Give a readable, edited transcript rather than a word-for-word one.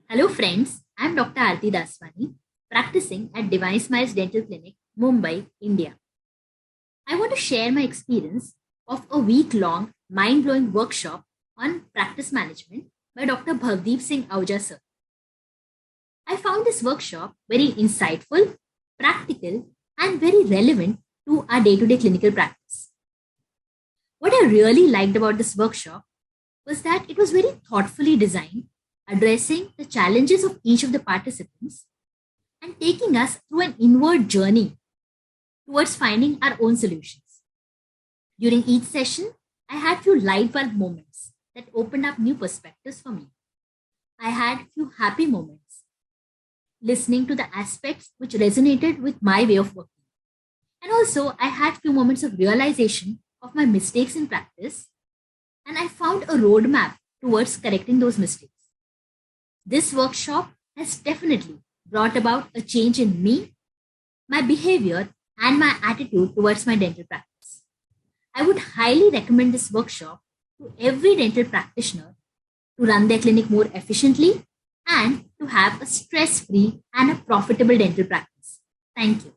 Hello friends, I am Dr. Aarti Daswani, practicing at Divine Smiles Dental Clinic, Mumbai, India. I want to share my experience of a week-long mind-blowing workshop on practice management by Dr. Bhavdeep Singh Ahuja sir. I found this workshop very insightful, practical, and very relevant to our day-to-day clinical practice. What I really liked about this workshop was that it was very thoughtfully designed, addressing the challenges of each of the participants and taking us through an inward journey towards finding our own solutions. During each session, I had few light bulb moments that opened up new perspectives for me. I had few happy moments, listening to the aspects which resonated with my way of working. And also, I had few moments of realization of my mistakes in practice, and I found a roadmap towards correcting those mistakes. This workshop has definitely brought about a change in me, my behavior, and my attitude towards my dental practice. I would highly recommend this workshop to every dental practitioner to run their clinic more efficiently and to have a stress free and a profitable dental practice. Thank you.